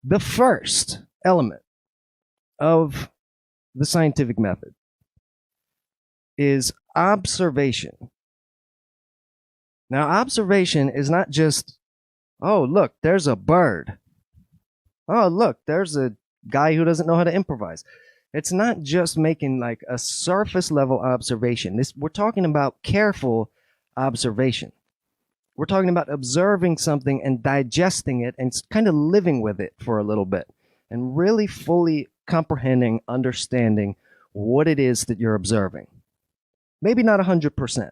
The first element of the scientific method is observation. Now, observation is not just, oh, look, there's a bird. Oh, look, there's a guy who doesn't know how to improvise. It's not just making like a surface level observation. We're talking about careful observation. We're talking about observing something and digesting it and kind of living with it for a little bit and really fully comprehending, understanding what it is that you're observing. Maybe not 100%,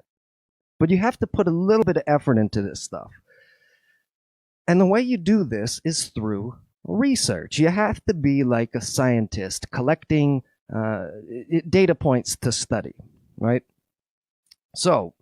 but you have to put a little bit of effort into this stuff. And the way you do this is through research. You have to be like a scientist collecting data points to study, right? So,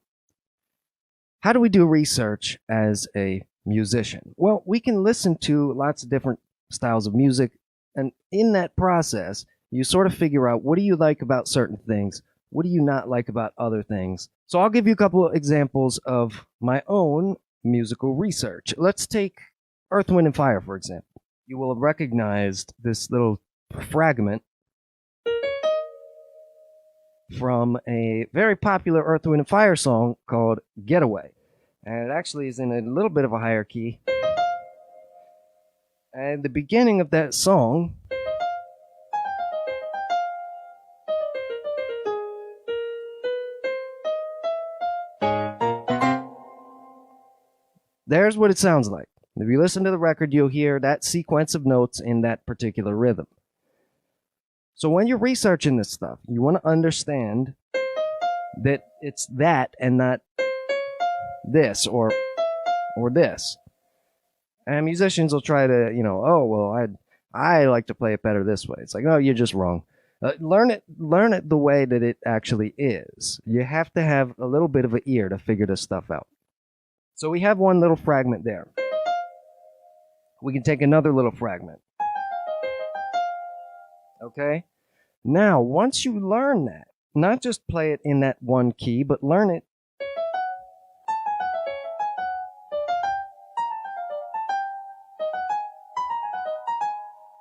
how do we do research as a musician? Well, we can listen to lots of different styles of music, and in that process, you sort of figure out what do you like about certain things, what do you not like about other things. So I'll give you a couple of examples of my own musical research. Let's take Earth, Wind, and Fire, for example. You will have recognized this little fragment from a very popular Earth, Wind, and Fire song called Getaway. And it actually is in a little bit of a higher key. And the beginning of that song there's what it sounds like. If you listen to the record, you'll hear that sequence of notes in that particular rhythm. So when you're researching this stuff, you want to understand that it's that and not this or this. And musicians will try to, oh, well, I like to play it better this way. It's like, oh, you're just wrong. Learn it the way that it actually is. You have to have a little bit of an ear to figure this stuff out. So we have one little fragment there. We can take another little fragment. Okay? Now, once you learn that, not just play it in that one key, but learn it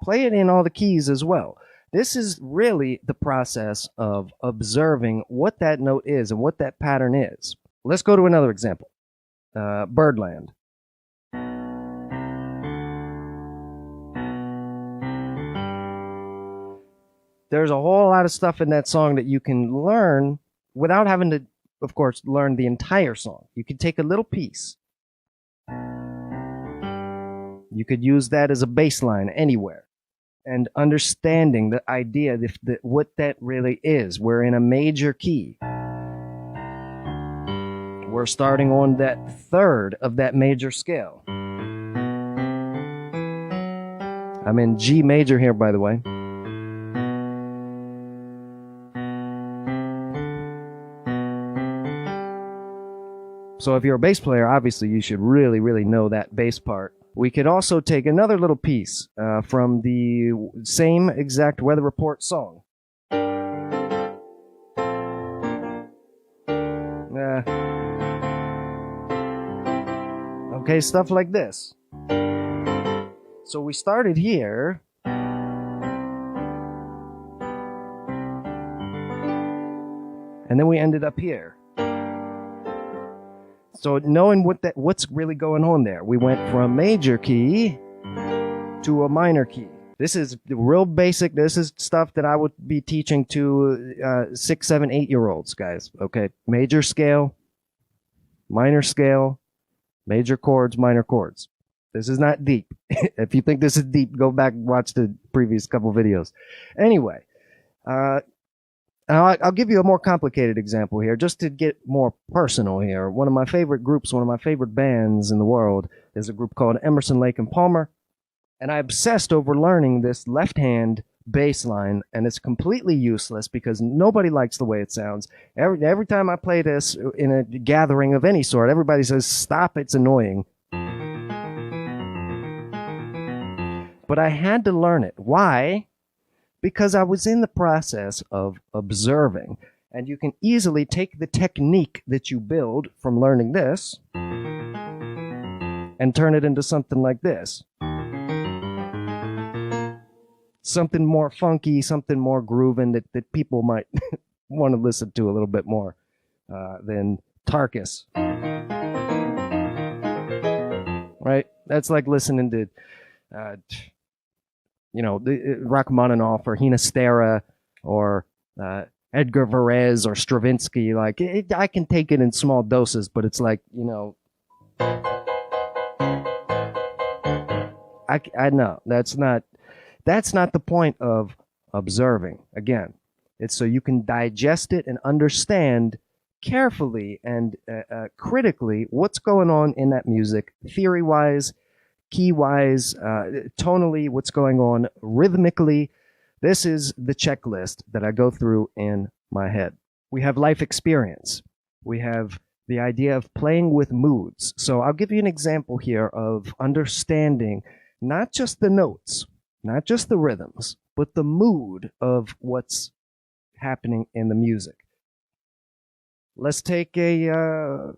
play it in all the keys as well. This is really the process of observing what that note is and what that pattern is. Let's go to another example. Birdland. There's a whole lot of stuff in that song that you can learn without having to, of course, learn the entire song. You can take a little piece. You could use that as a bass line anywhere. And understanding the idea that what that really is. We're in a major key. We're starting on that third of that major scale. I'm in G major here, by the way. So if you're a bass player, obviously you should really, really know that bass part. We could also take another little piece from the same exact Weather Report song. Okay, stuff like this. So we started here. And then we ended up here. So knowing what's really going on there, we went from major key to a minor key. This is real basic. This is stuff that I would be teaching to 6, 7, 8-year-olds, guys. Okay, major scale, minor scale, major chords, minor chords. This is not deep. If you think this is deep, go back and watch the previous couple videos. Anyway, I'll give you a more complicated example here, just to get more personal here. One of my favorite groups, one of my favorite bands in the world is a group called Emerson, Lake and Palmer. And I obsessed over learning this left-hand bass line, and it's completely useless because nobody likes the way it sounds. Every time I play this in a gathering of any sort, everybody says, stop, it's annoying. But I had to learn it. Why? Because I was in the process of observing. And you can easily take the technique that you build from learning this and turn it into something like this. something more funky, something more grooving that people might want to listen to a little bit more than Tarkus. Right? That's like listening to, Rachmaninoff or Hinastera or Edgar Varese or Stravinsky. Like, I can take it in small doses, but it's like, I know that's not the point of observing. Again, it's so you can digest it and understand carefully and critically what's going on in that music, theory-wise, key-wise, tonally, what's going on rhythmically. This is the checklist that I go through in my head. We have life experience. We have the idea of playing with moods. So I'll give you an example here of understanding not just the notes, not just the rhythms, but the mood of what's happening in the music. Let's take a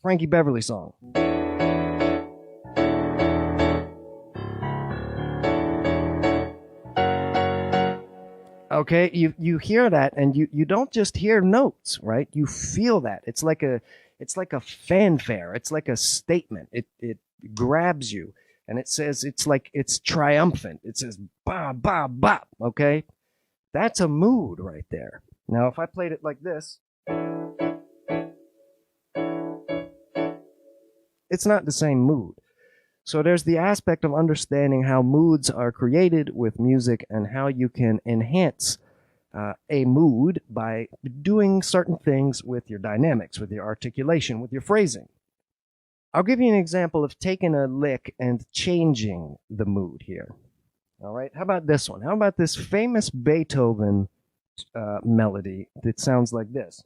Frankie Beverly song. Okay, you hear that, and you don't just hear notes, right? You feel that. It's like a fanfare. It's like a statement. It grabs you, and it says it's triumphant. It says ba ba ba. Okay, that's a mood right there. Now, if I played it like this, it's not the same mood. So there's the aspect of understanding how moods are created with music and how you can enhance a mood by doing certain things with your dynamics, with your articulation, with your phrasing. I'll give you an example of taking a lick and changing the mood here. All right, how about this one? How about this famous Beethoven melody that sounds like this?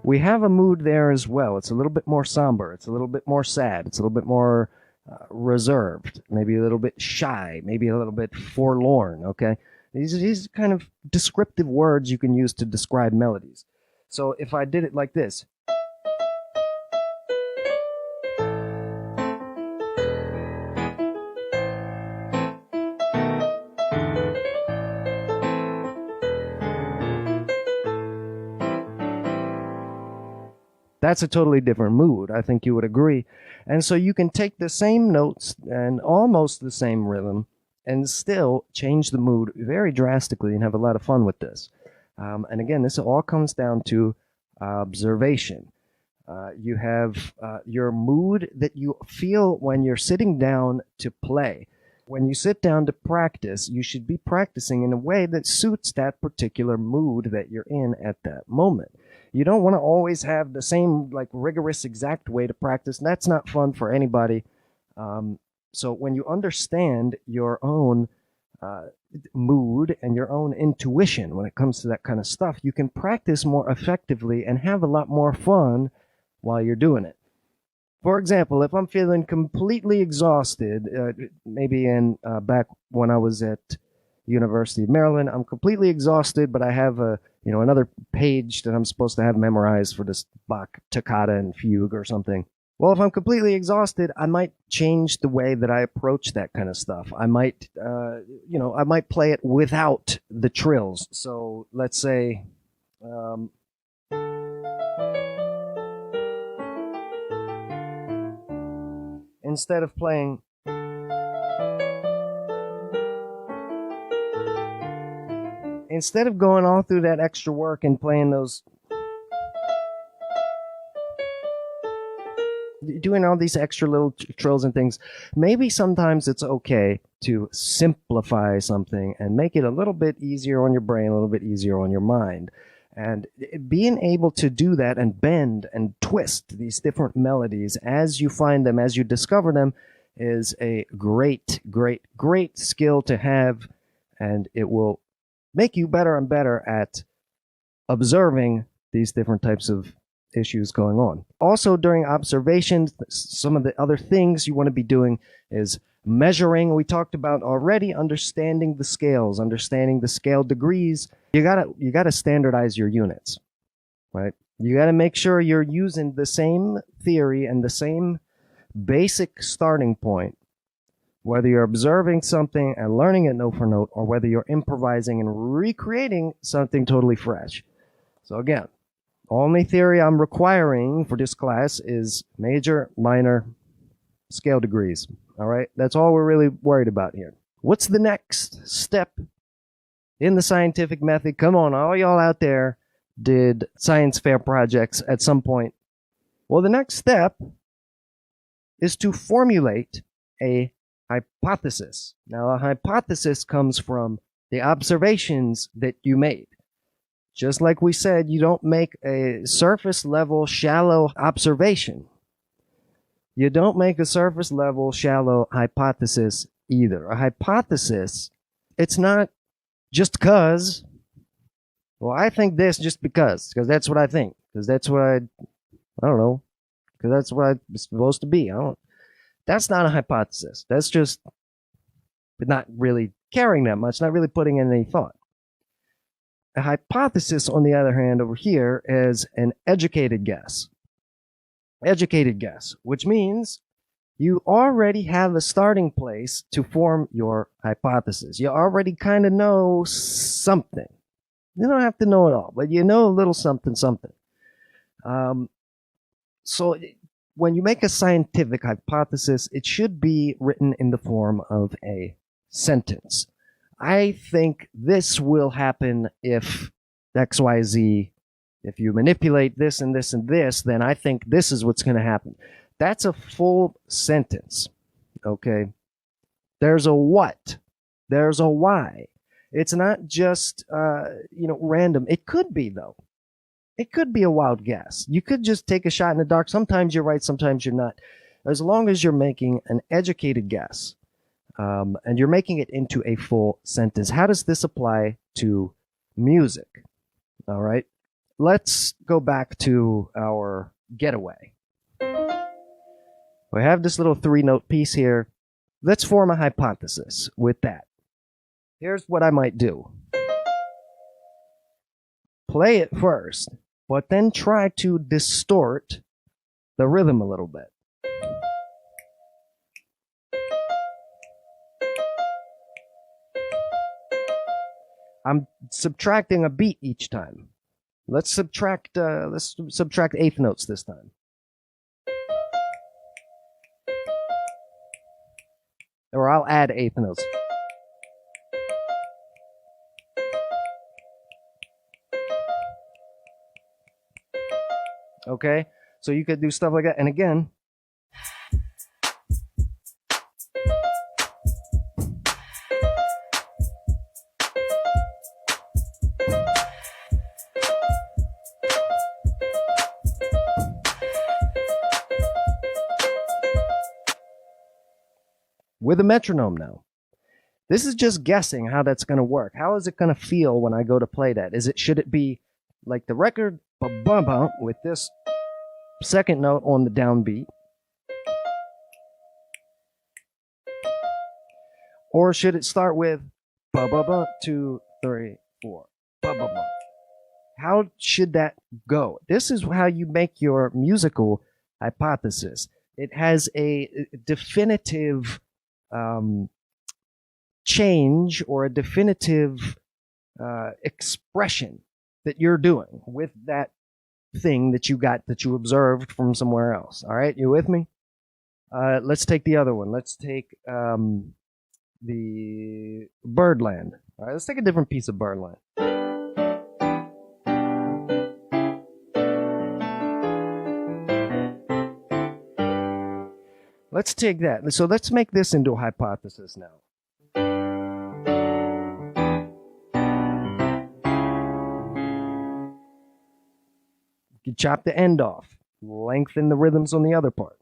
We have a mood there as well. It's a little bit more somber. It's a little bit more sad. It's a little bit more reserved, maybe a little bit shy, maybe a little bit forlorn, okay? These kind of descriptive words you can use to describe melodies. So if I did it like this, that's a totally different mood. I think you would agree. And so you can take the same notes and almost the same rhythm and still change the mood very drastically and have a lot of fun with this. And again, this all comes down to observation. You have your mood that you feel when you're sitting down to play. When you sit down to practice, you should be practicing in a way that suits that particular mood that you're in at that moment. You don't want to always have the same like rigorous exact way to practice. That's not fun for anybody. So when you understand your own mood and your own intuition when it comes to that kind of stuff, you can practice more effectively and have a lot more fun while you're doing it. For example, if I'm feeling completely exhausted, maybe back when I was at University of Maryland, I'm completely exhausted, but I have another page that I'm supposed to have memorized for this Bach toccata and fugue or something. Well, if I'm completely exhausted, I might change the way that I approach that kind of stuff. I might, I might play it without the trills. So let's say, instead of playing instead of going all through that extra work and playing those, doing all these extra little trills and things, maybe sometimes it's okay to simplify something and make it a little bit easier on your brain, a little bit easier on your mind. And being able to do that and bend and twist these different melodies as you find them, as you discover them, is a great, great, great skill to have, and it will make you better and better at observing these different types of issues going on. Also, during observation, some of the other things you want to be doing is measuring. We talked about already understanding the scales, understanding the scale degrees. You gotta standardize your units, right? You got to make sure you're using the same theory and the same basic starting point, whether you're observing something and learning it note for note, or whether you're improvising and recreating something totally fresh. So again, only theory I'm requiring for this class is major, minor, scale degrees. All right, that's all we're really worried about here. What's the next step in the scientific method? Come on, all y'all out there did science fair projects at some point. Well, the next step is to formulate a hypothesis. Now, a hypothesis comes from the observations that you made. Just like we said, you don't make a surface level, shallow observation. You don't make a surface level, shallow hypothesis either. A hypothesis, it's not just because, well, I think this just because that's what I think, because that's what I don't know, because that's what it's supposed to be. That's not a hypothesis. That's just not really caring that much, not really putting in any thought. A hypothesis, on the other hand, over here is an educated guess. Educated guess, which means you already have a starting place to form your hypothesis. You already kind of know something. You don't have to know it all, but you know a little something, something. So when you make a scientific hypothesis, it should be written in the form of a sentence. I think this will happen if XYZ. If you manipulate this and this and this, then I think this is what's going to happen. That's a full sentence, okay? There's a what. There's a why. It's not just, random. It could be, though. It could be a wild guess. You could just take a shot in the dark. Sometimes you're right, sometimes you're not. As long as you're making an educated guess, and you're making it into a full sentence. How does this apply to music? All right. Let's go back to our getaway. We have this little 3-note piece here. Let's form a hypothesis with that. Here's what I might do. Play it first, but then try to distort the rhythm a little bit. I'm subtracting a beat each time. Let's subtract 8th notes this time. Or I'll add 8th notes. Okay? So you could do stuff like that. And again, with a metronome now. This is just guessing how that's going to work. How is it going to feel when I go to play that? Should it be like the record ba-bum-bum with this second note on the downbeat? Or should it start with ba-ba-bum, 2, 3, 4, ba-ba-bum? How should that go? This is how you make your musical hypothesis. It has a definitive change or a definitive expression that you're doing with that thing that you got, that you observed from somewhere else. All right, you with me? Let's take the other one. Let's take the Birdland. All right, let's take a different piece of Birdland. Let's take that. So let's make this into a hypothesis now. You chop the end off, lengthen the rhythms on the other part.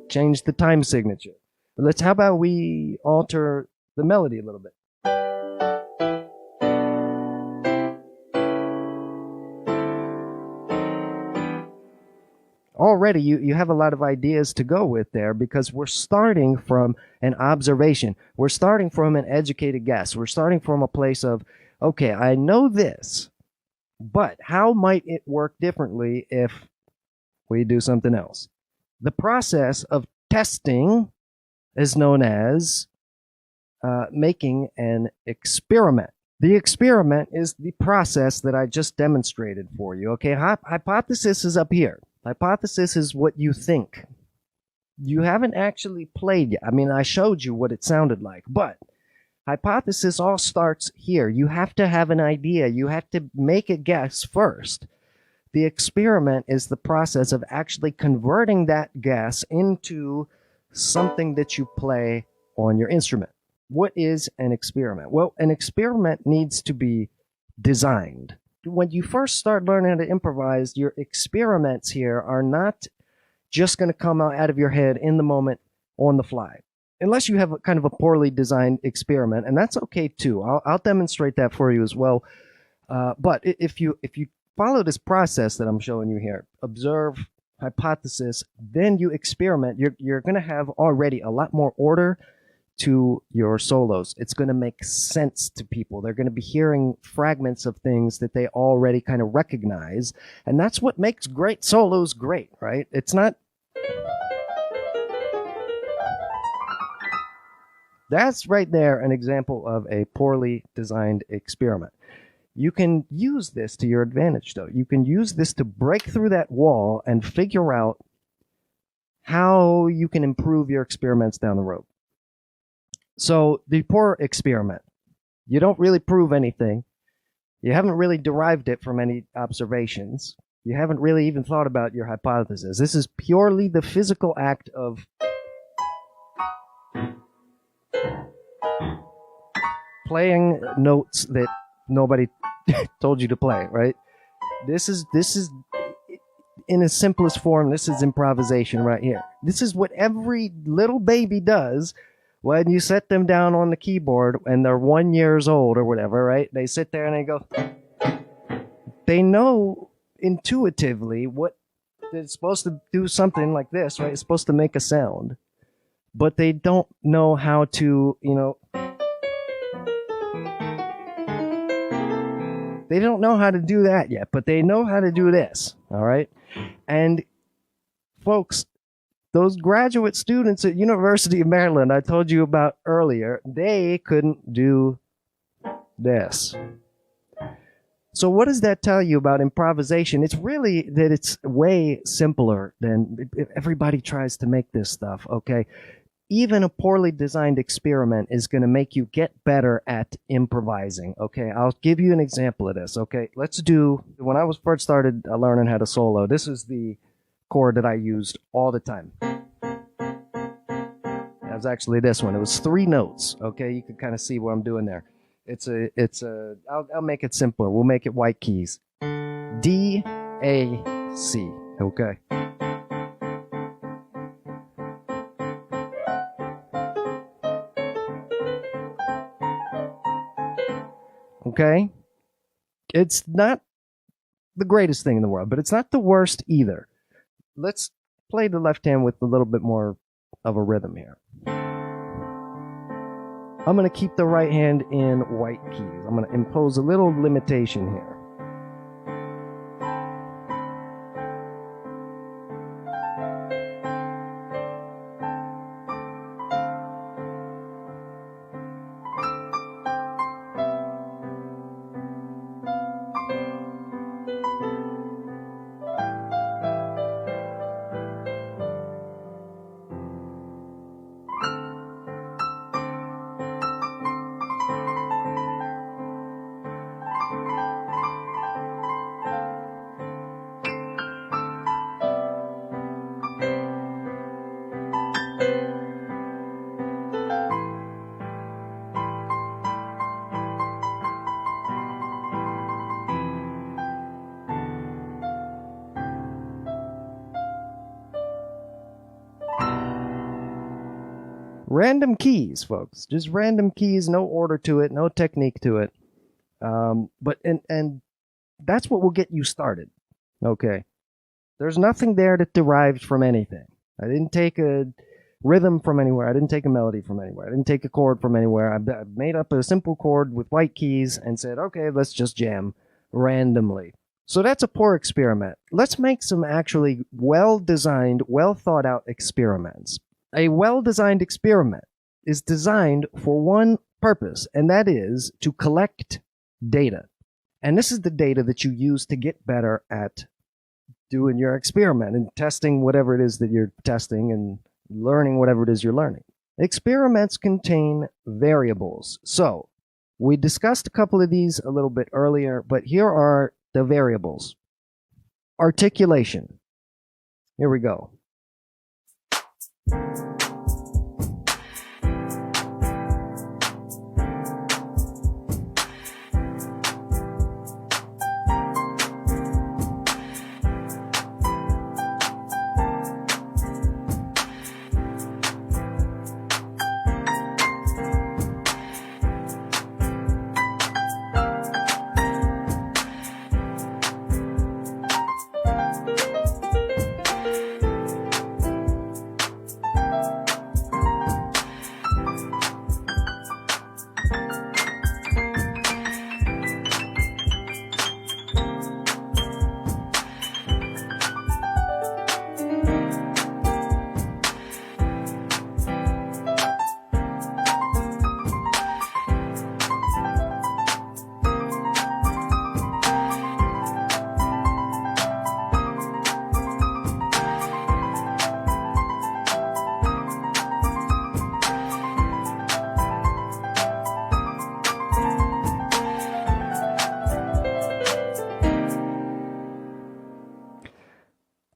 Change the time signature. But how about we alter the melody a little bit? Already you have a lot of ideas to go with there, because we're starting from an observation. We're starting from an educated guess. We're starting from a place of, Okay, I know this, but how might it work differently if we do something else? The process of testing is known as making an experiment. The experiment is the process that I just demonstrated for you. Okay, hypothesis is up here. Hypothesis is what you think. You haven't actually played yet. I mean, I showed you what it sounded like, but hypothesis all starts here. You have to have an idea. You have to make a guess first. The experiment is the process of actually converting that guess into something that you play on your instrument. What is an experiment? Well, an experiment needs to be designed. When you first start learning how to improvise, your experiments here are not just going to come out of your head in the moment on the fly. Unless you have a kind of a poorly designed experiment, and that's okay too. I'll demonstrate that for you as well. But if you follow this process that I'm showing you here, observe, hypothesis, then you experiment, you're going to have already a lot more order to your solos. It's going to make sense to people. They're going to be hearing fragments of things that they already kind of recognize. And that's what makes great solos great, right? It's not. That's right there an example of a poorly designed experiment. You can use this to your advantage, though. You can use this to break through that wall and figure out how you can improve your experiments down the road. So the poor experiment, you don't really prove anything. You haven't really derived it from any observations. You haven't really even thought about your hypothesis. This is purely the physical act of playing notes that nobody told you to play, right? This is in its simplest form, this is improvisation right here. This is what every little baby does when you set them down on the keyboard and they're 1 year old or whatever, right? They sit there and they go, they know intuitively what it's supposed to do, something like this, right? It's supposed to make a sound, but they don't know how to, they don't know how to do that yet, but they know how to do this, all right? And folks, those graduate students at University of Maryland I told you about earlier, they couldn't do this. So what does that tell you about improvisation? It's really that it's way simpler than everybody tries to make this stuff, okay? Even a poorly designed experiment is going to make you get better at improvising, okay? I'll give you an example of this, okay? Let's do, when I was first started learning how to solo, this is the chord that I used all the time. That was actually this one. It was 3 notes, okay? You can kind of see what I'm doing there. I'll make it simpler. We'll make it white keys. D, A, C, okay? Okay? It's not the greatest thing in the world, but it's not the worst either. Let's play the left hand with a little bit more of a rhythm here. I'm going to keep the right hand in white keys. I'm going to impose a little limitation here. Random keys, folks. Just random keys, no order to it, no technique to it. But that's what will get you started. Okay. There's nothing there that derived from anything. I didn't take a rhythm from anywhere. I didn't take a melody from anywhere. I didn't take a chord from anywhere. I made up a simple chord with white keys and said, okay, let's just jam randomly. So that's a poor experiment. Let's make some actually well-designed, well-thought-out experiments. A well-designed experiment is designed for one purpose, and that is to collect data. And this is the data that you use to get better at doing your experiment and testing whatever it is that you're testing and learning whatever it is you're learning. Experiments contain variables. So we discussed a couple of these a little bit earlier, but here are the variables. Articulation. Here we go.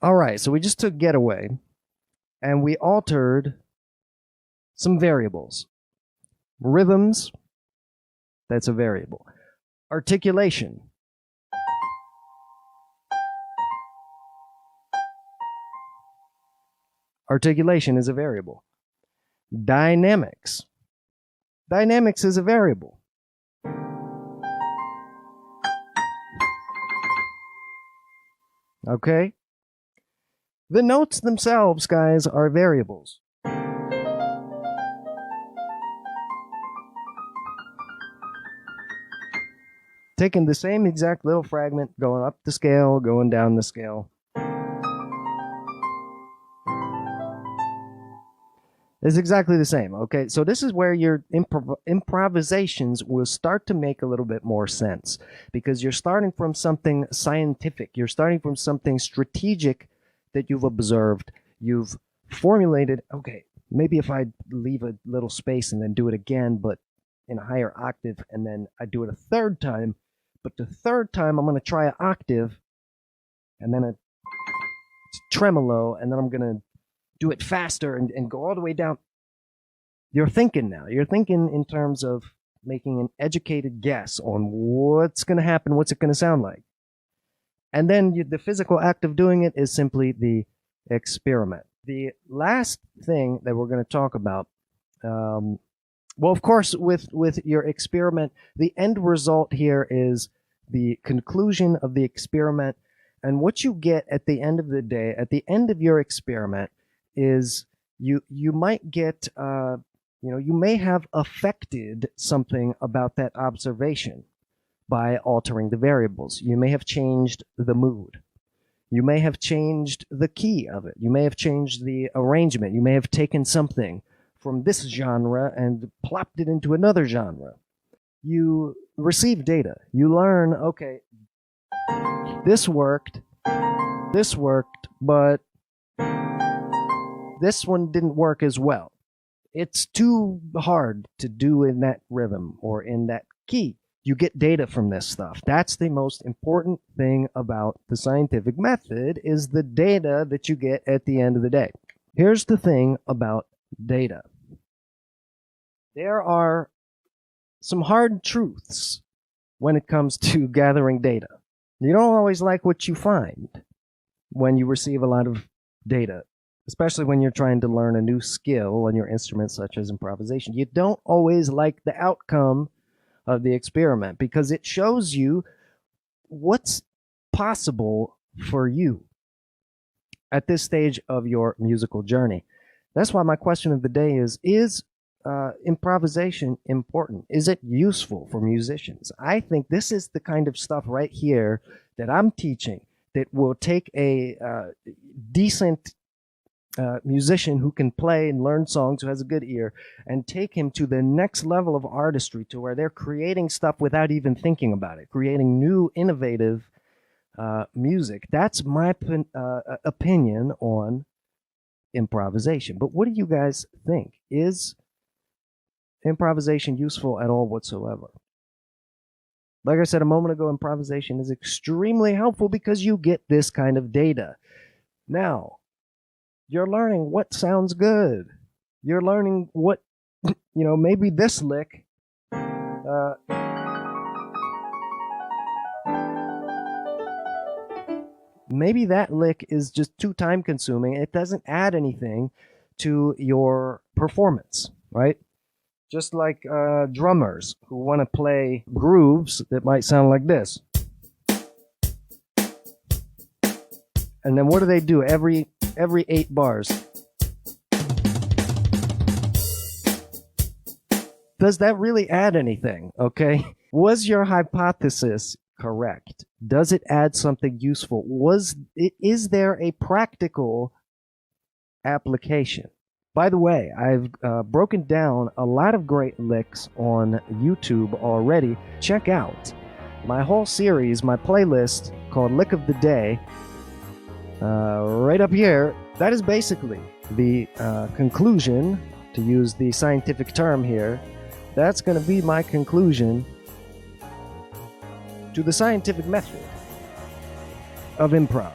All right, so we just took getaway and we altered some variables. Rhythms, that's a variable. Articulation. Articulation is a variable. Dynamics. Dynamics is a variable. Okay? The notes themselves, guys, are variables. Taking the same exact little fragment, going up the scale, going down the scale. It's exactly the same, okay? So this is where your improvisations will start to make a little bit more sense, because you're starting from something scientific. You're starting from something strategic that you've observed, you've formulated. Okay, maybe if I leave a little space and then do it again, but in a higher octave, and then I do it a third time, but the third time I'm going to try an octave, and then a tremolo, and then I'm going to do it faster and go all the way down. You're thinking now. You're thinking in terms of making an educated guess on what's going to happen, what's it going to sound like. And then the physical act of doing it is simply the experiment. The last thing that we're going to talk about, well, of course, with your experiment, the end result here is the conclusion of the experiment. And what you get at the end of the day, at the end of your experiment, is you might get, you may have affected something about that observation by altering the variables. You may have changed the mood. You may have changed the key of it. You may have changed the arrangement. You may have taken something from this genre and plopped it into another genre. You receive data. You learn, okay, this worked, but this one didn't work as well. It's too hard to do in that rhythm or in that key. You get data from this stuff. That's the most important thing about the scientific method, is the data that you get at the end of the day. Here's the thing about data. There are some hard truths when it comes to gathering data. You don't always like what you find when you receive a lot of data, especially when you're trying to learn a new skill on your instrument, such as improvisation. You don't always like the outcome of the experiment, because it shows you what's possible for you at this stage of your musical journey. That's why my question of the day is improvisation important? Is it useful for musicians? I think this is the kind of stuff right here that I'm teaching that will take a decent musician who can play and learn songs, who has a good ear, and take him to the next level of artistry, to where they're creating stuff without even thinking about it, creating new, innovative music. That's my opinion on improvisation. But what do you guys think? Is improvisation useful at all whatsoever? Like I said a moment ago, improvisation is extremely helpful because you get this kind of data. Now, you're learning what sounds good. You're learning what, maybe this lick, maybe that lick is just too time consuming. It doesn't add anything to your performance, right? Just like drummers who want to play grooves that might sound like this. And then what do they do every 8 bars? Does that really add anything? Okay. Was your hypothesis correct? Does it add something useful? Is there a practical application? By the way, I've broken down a lot of great licks on YouTube already. Check out my whole series, my playlist called Lick of the Day, right up here. That is basically the conclusion, to use the scientific term here. That's going to be my conclusion to the scientific method of improv.